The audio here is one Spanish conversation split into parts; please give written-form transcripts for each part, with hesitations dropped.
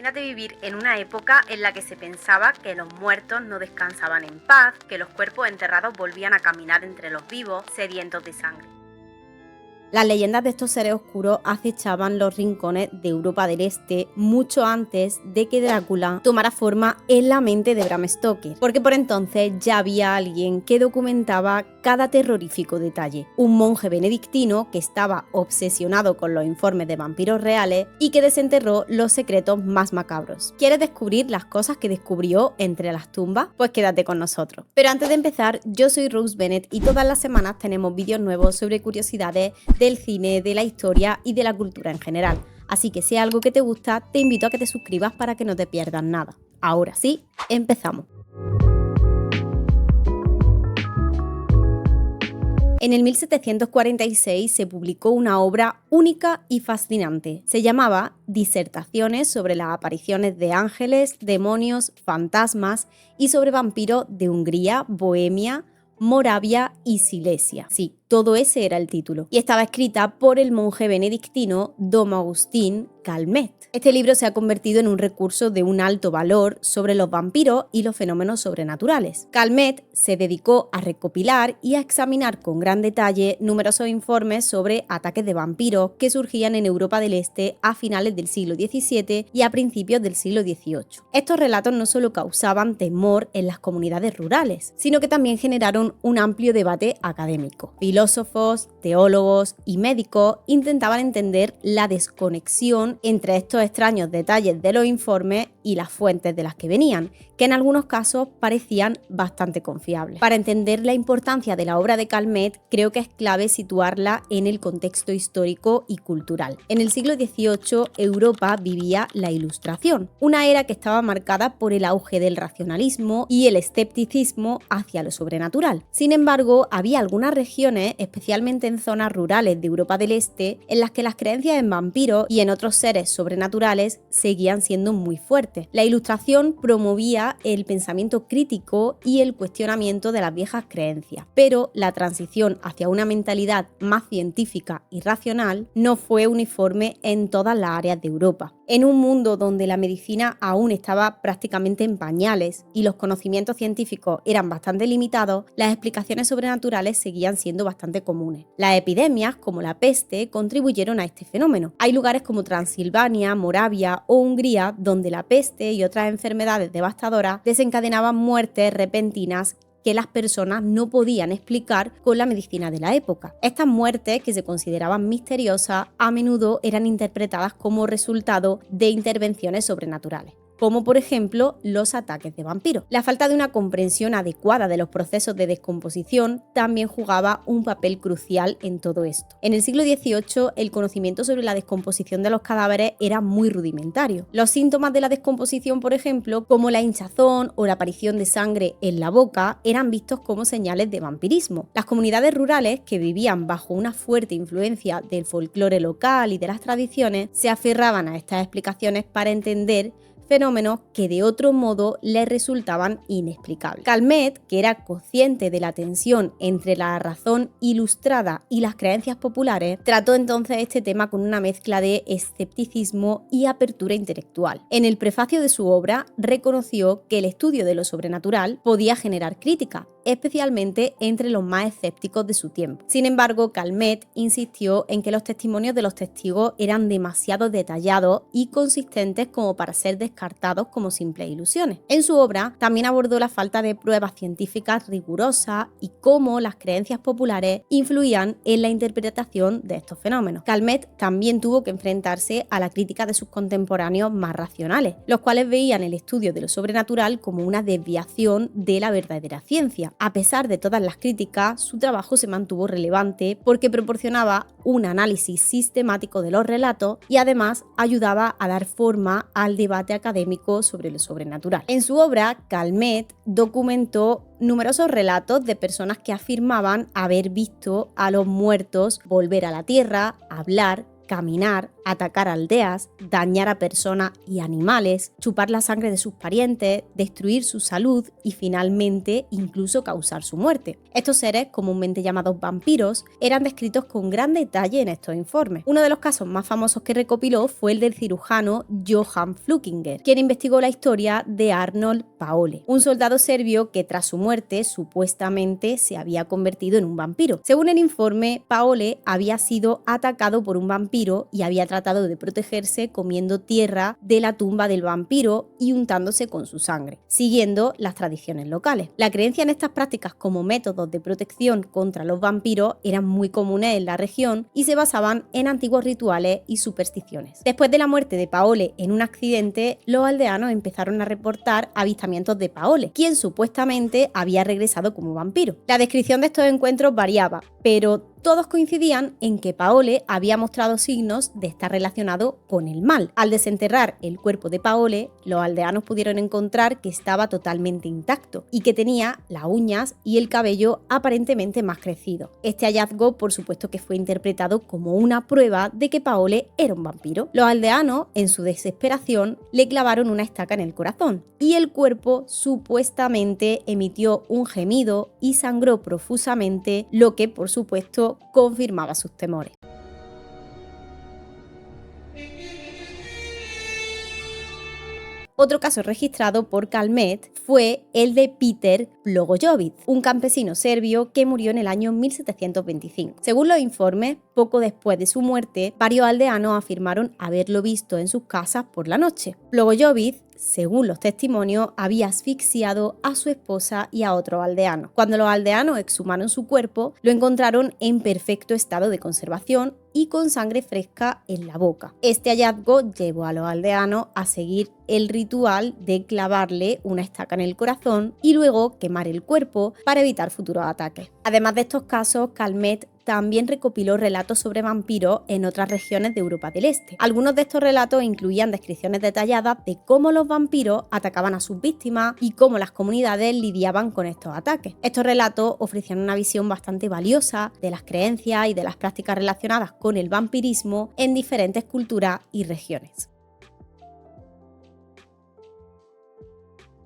Imagínate vivir en una época en la que se pensaba que los muertos no descansaban en paz, que los cuerpos enterrados volvían a caminar entre los vivos, sedientos de sangre. Las leyendas de estos seres oscuros acechaban los rincones de Europa del Este mucho antes de que Drácula tomara forma en la mente de Bram Stoker, porque por entonces ya había alguien que documentaba cada terrorífico detalle, un monje benedictino que estaba obsesionado con los informes de vampiros reales y que desenterró los secretos más macabros. ¿Quieres descubrir las cosas que descubrió entre las tumbas? Pues quédate con nosotros. Pero antes de empezar, yo soy Rose Bennett y todas las semanas tenemos vídeos nuevos sobre curiosidades del cine, de la historia y de la cultura en general. Así que si hay algo que te gusta, te invito a que te suscribas para que no te pierdas nada. Ahora sí, empezamos. En el 1746 se publicó una obra única y fascinante. Se llamaba Disertaciones sobre las apariciones de ángeles, demonios, fantasmas y sobre vampiros de Hungría, Bohemia, Moravia y Silesia. Sí, todo ese era el título. Y estaba escrita por el monje benedictino Dom Agustín Calmet. Este libro se ha convertido en un recurso de un alto valor sobre los vampiros y los fenómenos sobrenaturales. Calmet se dedicó a recopilar y a examinar con gran detalle numerosos informes sobre ataques de vampiros que surgían en Europa del Este a finales del siglo XVII y a principios del siglo XVIII. Estos relatos no solo causaban temor en las comunidades rurales, sino que también generaron un amplio debate académico. Filósofos, teólogos y médicos intentaban entender la desconexión entre estos extraños detalles de los informes y las fuentes de las que venían, que en algunos casos parecían bastante confiables. Para entender la importancia de la obra de Calmet, creo que es clave situarla en el contexto histórico y cultural. En el siglo XVIII, Europa vivía la Ilustración, una era que estaba marcada por el auge del racionalismo y el escepticismo hacia lo sobrenatural. Sin embargo, había algunas regiones, especialmente en zonas rurales de Europa del Este, en las que las creencias en vampiros y en otros seres sobrenaturales seguían siendo muy fuertes. La Ilustración promovía el pensamiento crítico y el cuestionamiento de las viejas creencias, pero la transición hacia una mentalidad más científica y racional no fue uniforme en todas las áreas de Europa. En un mundo donde la medicina aún estaba prácticamente en pañales y los conocimientos científicos eran bastante limitados, las explicaciones sobrenaturales seguían siendo bastante comunes. Las epidemias, como la peste, contribuyeron a este fenómeno. Hay lugares como Transilvania, Moravia o Hungría donde la peste y otras enfermedades devastadoras desencadenaban muertes repentinas que las personas no podían explicar con la medicina de la época. Estas muertes, que se consideraban misteriosas, a menudo eran interpretadas como resultado de intervenciones sobrenaturales, como por ejemplo los ataques de vampiros. La falta de una comprensión adecuada de los procesos de descomposición también jugaba un papel crucial en todo esto. En el siglo XVIII, el conocimiento sobre la descomposición de los cadáveres era muy rudimentario. Los síntomas de la descomposición, por ejemplo, como la hinchazón o la aparición de sangre en la boca, eran vistos como señales de vampirismo. Las comunidades rurales, que vivían bajo una fuerte influencia del folclore local y de las tradiciones, se aferraban a estas explicaciones para entender fenómenos que de otro modo les resultaban inexplicables. Calmet, que era consciente de la tensión entre la razón ilustrada y las creencias populares, trató entonces este tema con una mezcla de escepticismo y apertura intelectual. En el prefacio de su obra reconoció que el estudio de lo sobrenatural podía generar crítica, especialmente entre los más escépticos de su tiempo. Sin embargo, Calmet insistió en que los testimonios de los testigos eran demasiado detallados y consistentes como para ser descartados como simples ilusiones. En su obra también abordó la falta de pruebas científicas rigurosas y cómo las creencias populares influían en la interpretación de estos fenómenos. Calmet también tuvo que enfrentarse a la crítica de sus contemporáneos más racionales, los cuales veían el estudio de lo sobrenatural como una desviación de la verdadera ciencia. A pesar de todas las críticas, su trabajo se mantuvo relevante porque proporcionaba un análisis sistemático de los relatos y además ayudaba a dar forma al debate académico sobre lo sobrenatural. En su obra, Calmet documentó numerosos relatos de personas que afirmaban haber visto a los muertos volver a la tierra, hablar, caminar atacar aldeas, dañar a personas y animales, chupar la sangre de sus parientes, destruir su salud y finalmente incluso causar su muerte. Estos seres, comúnmente llamados vampiros, eran descritos con gran detalle en estos informes. Uno de los casos más famosos que recopiló fue el del cirujano Johann Flukinger, quien investigó la historia de Arnold Paole, un soldado serbio que tras su muerte supuestamente se había convertido en un vampiro. Según el informe, Paole había sido atacado por un vampiro y había tratado de protegerse comiendo tierra de la tumba del vampiro y untándose con su sangre, siguiendo las tradiciones locales. La creencia en estas prácticas como métodos de protección contra los vampiros eran muy comunes en la región y se basaban en antiguos rituales y supersticiones. Después de la muerte de Paole en un accidente, los aldeanos empezaron a reportar avistamientos de Paole, quien supuestamente había regresado como vampiro. La descripción de estos encuentros variaba, pero todos coincidían en que Paole había mostrado signos de estar relacionado con el mal. Al desenterrar el cuerpo de Paole, los aldeanos pudieron encontrar que estaba totalmente intacto y que tenía las uñas y el cabello aparentemente más crecido. Este hallazgo, por supuesto, que fue interpretado como una prueba de que Paole era un vampiro. Los aldeanos, en su desesperación, le clavaron una estaca en el corazón y el cuerpo supuestamente emitió un gemido y sangró profusamente, lo que, por supuesto, confirmaba sus temores. Otro caso registrado por Calmet fue el de Peter Blagojevich, un campesino serbio que murió en el año 1725. Según los informes, poco después de su muerte, varios aldeanos afirmaron haberlo visto en sus casas por la noche. Blagojevich, según los testimonios, había asfixiado a su esposa y a otros aldeanos. Cuando los aldeanos exhumaron su cuerpo, lo encontraron en perfecto estado de conservación y con sangre fresca en la boca. Este hallazgo llevó a los aldeanos a seguir el ritual de clavarle una estaca en el corazón y luego quemar el cuerpo para evitar futuros ataques. Además de estos casos, Calmet también recopiló relatos sobre vampiros en otras regiones de Europa del Este. Algunos de estos relatos incluían descripciones detalladas de cómo los vampiros atacaban a sus víctimas y cómo las comunidades lidiaban con estos ataques. Estos relatos ofrecían una visión bastante valiosa de las creencias y de las prácticas relacionadas con el vampirismo en diferentes culturas y regiones.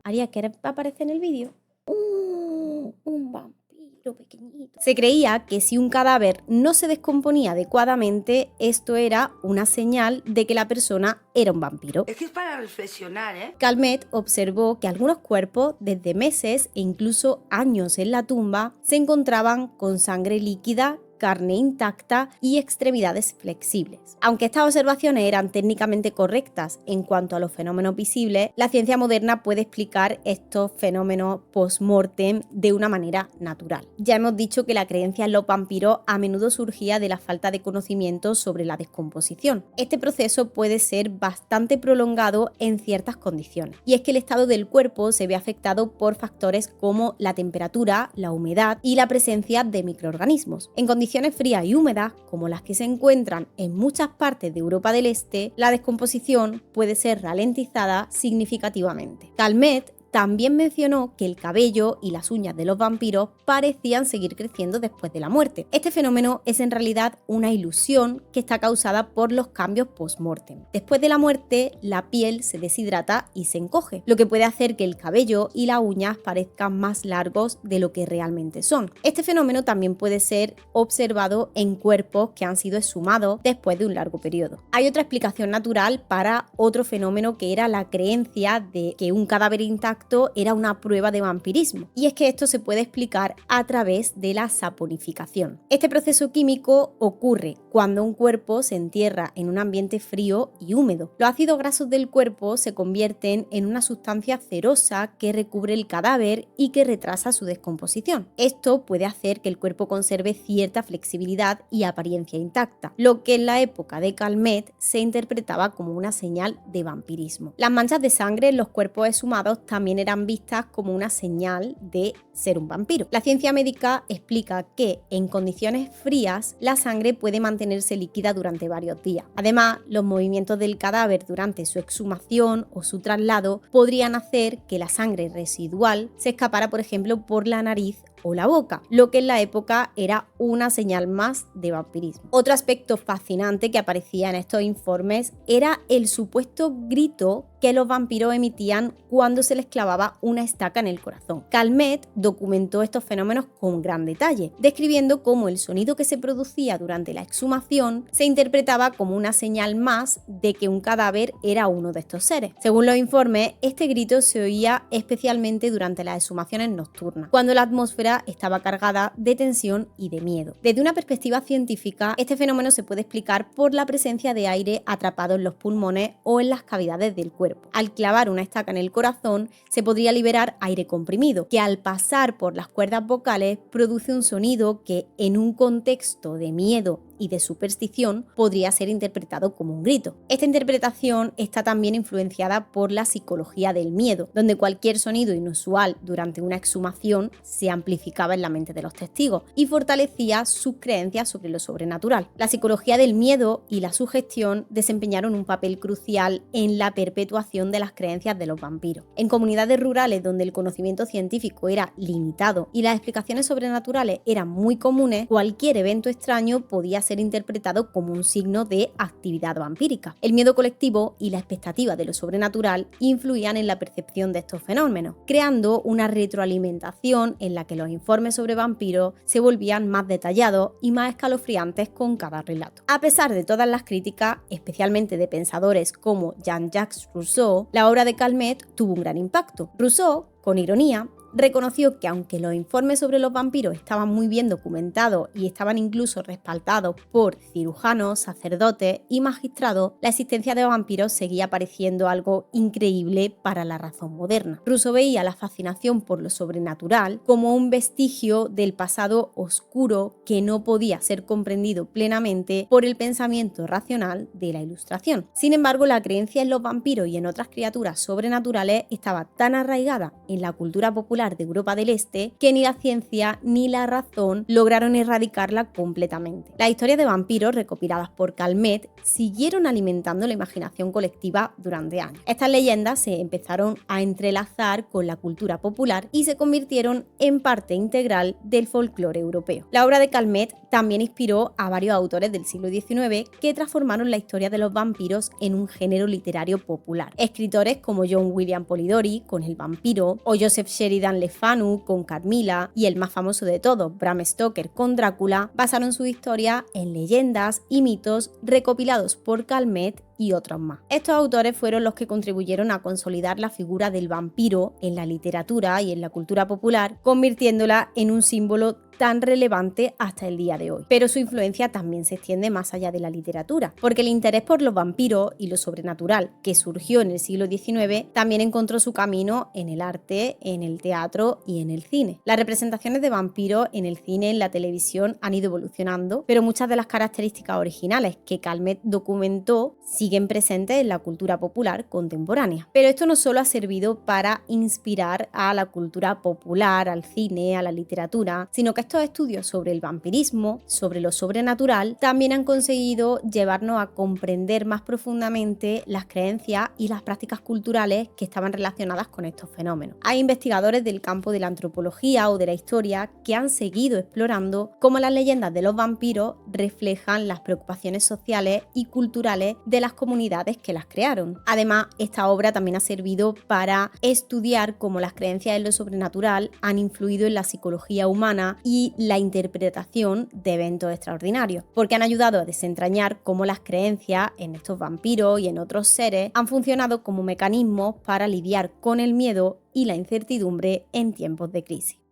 Aria, ¿quieres aparecer en el vídeo? Un vampiro pequeñito. Se creía que si un cadáver no se descomponía adecuadamente, esto era una señal de que la persona era un vampiro. Es que es para reflexionar, ¿eh? Calmet observó que algunos cuerpos, desde meses e incluso años en la tumba, se encontraban con sangre líquida, carne intacta y extremidades flexibles. Aunque estas observaciones eran técnicamente correctas en cuanto a los fenómenos visibles, la ciencia moderna puede explicar estos fenómenos post-mortem de una manera natural. Ya hemos dicho que la creencia en los vampiros a menudo surgía de la falta de conocimiento sobre la descomposición. Este proceso puede ser bastante prolongado en ciertas condiciones, y es que el estado del cuerpo se ve afectado por factores como la temperatura, la humedad y la presencia de microorganismos. En condiciones frías y húmedas, como las que se encuentran en muchas partes de Europa del Este, la descomposición puede ser ralentizada significativamente. Calmet también mencionó que el cabello y las uñas de los vampiros parecían seguir creciendo después de la muerte. Este fenómeno es en realidad una ilusión que está causada por los cambios post-mortem. Después de la muerte, la piel se deshidrata y se encoge, lo que puede hacer que el cabello y las uñas parezcan más largos de lo que realmente son. Este fenómeno también puede ser observado en cuerpos que han sido exhumados después de un largo periodo. Hay otra explicación natural para otro fenómeno, que era la creencia de que un cadáver intacto era una prueba de vampirismo, y es que esto se puede explicar a través de la saponificación. Este proceso químico ocurre cuando un cuerpo se entierra en un ambiente frío y húmedo. Los ácidos grasos del cuerpo se convierten en una sustancia cerosa que recubre el cadáver y que retrasa su descomposición. Esto puede hacer que el cuerpo conserve cierta flexibilidad y apariencia intacta, lo que en la época de Calmet se interpretaba como una señal de vampirismo. Las manchas de sangre en los cuerpos exhumados también eran vistas como una señal de ser un vampiro. La ciencia médica explica que en condiciones frías la sangre puede mantenerse líquida durante varios días. Además, los movimientos del cadáver durante su exhumación o su traslado podrían hacer que la sangre residual se escapara, por ejemplo, por la nariz o la boca, lo que en la época era una señal más de vampirismo. Otro aspecto fascinante que aparecía en estos informes era el supuesto grito que los vampiros emitían cuando se les clavaba una estaca en el corazón. Calmet documentó estos fenómenos con gran detalle, describiendo cómo el sonido que se producía durante la exhumación se interpretaba como una señal más de que un cadáver era uno de estos seres. Según los informes, este grito se oía especialmente durante las exhumaciones nocturnas, cuando la atmósfera estaba cargada de tensión y de miedo. Desde una perspectiva científica, este fenómeno se puede explicar por la presencia de aire atrapado en los pulmones o en las cavidades del cuerpo. Al clavar una estaca en el corazón, se podría liberar aire comprimido, que al pasar por las cuerdas vocales produce un sonido que, en un contexto de miedo y de superstición, podría ser interpretado como un grito. Esta interpretación está también influenciada por la psicología del miedo, donde cualquier sonido inusual durante una exhumación se amplificaba en la mente de los testigos y fortalecía sus creencias sobre lo sobrenatural. La psicología del miedo y la sugestión desempeñaron un papel crucial en la perpetuación de las creencias de los vampiros. En comunidades rurales donde el conocimiento científico era limitado y las explicaciones sobrenaturales eran muy comunes, cualquier evento extraño podía ser interpretado como un signo de actividad vampírica. El miedo colectivo y la expectativa de lo sobrenatural influían en la percepción de estos fenómenos, creando una retroalimentación en la que los informes sobre vampiros se volvían más detallados y más escalofriantes con cada relato. A pesar de todas las críticas, especialmente de pensadores como Jean-Jacques Rousseau, la obra de Calmet tuvo un gran impacto. Rousseau, con ironía, reconoció que aunque los informes sobre los vampiros estaban muy bien documentados y estaban incluso respaldados por cirujanos, sacerdotes y magistrados, la existencia de vampiros seguía pareciendo algo increíble para la razón moderna. Rousseau veía la fascinación por lo sobrenatural como un vestigio del pasado oscuro que no podía ser comprendido plenamente por el pensamiento racional de la Ilustración. Sin embargo, la creencia en los vampiros y en otras criaturas sobrenaturales estaba tan arraigada en la cultura popular de Europa del Este que ni la ciencia ni la razón lograron erradicarla completamente. Las historias de vampiros recopiladas por Calmet siguieron alimentando la imaginación colectiva durante años. Estas leyendas se empezaron a entrelazar con la cultura popular y se convirtieron en parte integral del folclore europeo. La obra de Calmet también inspiró a varios autores del siglo XIX que transformaron la historia de los vampiros en un género literario popular. Escritores como John William Polidori con El vampiro o Joseph Sheridan Le Fanu con Carmilla y el más famoso de todos, Bram Stoker con Drácula, basaron su historia en leyendas y mitos recopilados por Calmet y otros más. Estos autores fueron los que contribuyeron a consolidar la figura del vampiro en la literatura y en la cultura popular, convirtiéndola en un símbolo tan relevante hasta el día de hoy. Pero su influencia también se extiende más allá de la literatura, porque el interés por los vampiros y lo sobrenatural que surgió en el siglo XIX también encontró su camino en el arte, en el teatro y en el cine. Las representaciones de vampiros en el cine y en la televisión han ido evolucionando, pero muchas de las características originales que Calmet documentó siguen presentes en la cultura popular contemporánea. Pero esto no solo ha servido para inspirar a la cultura popular, al cine, a la literatura, sino que estos estudios sobre el vampirismo, sobre lo sobrenatural, también han conseguido llevarnos a comprender más profundamente las creencias y las prácticas culturales que estaban relacionadas con estos fenómenos. Hay investigadores del campo de la antropología o de la historia que han seguido explorando cómo las leyendas de los vampiros reflejan las preocupaciones sociales y culturales de las comunidades que las crearon. Además, esta obra también ha servido para estudiar cómo las creencias en lo sobrenatural han influido en la psicología humana y la interpretación de eventos extraordinarios, porque han ayudado a desentrañar cómo las creencias en estos vampiros y en otros seres han funcionado como mecanismos para lidiar con el miedo y la incertidumbre en tiempos de crisis.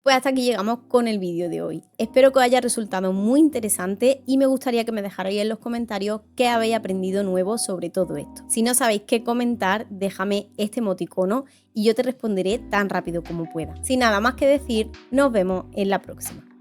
Pues hasta aquí llegamos con el vídeo de hoy. Espero que os haya resultado muy interesante y me gustaría que me dejarais en los comentarios qué habéis aprendido nuevo sobre todo esto. Si no sabéis qué comentar, déjame este emoticono y yo te responderé tan rápido como pueda. Sin nada más que decir, nos vemos en la próxima.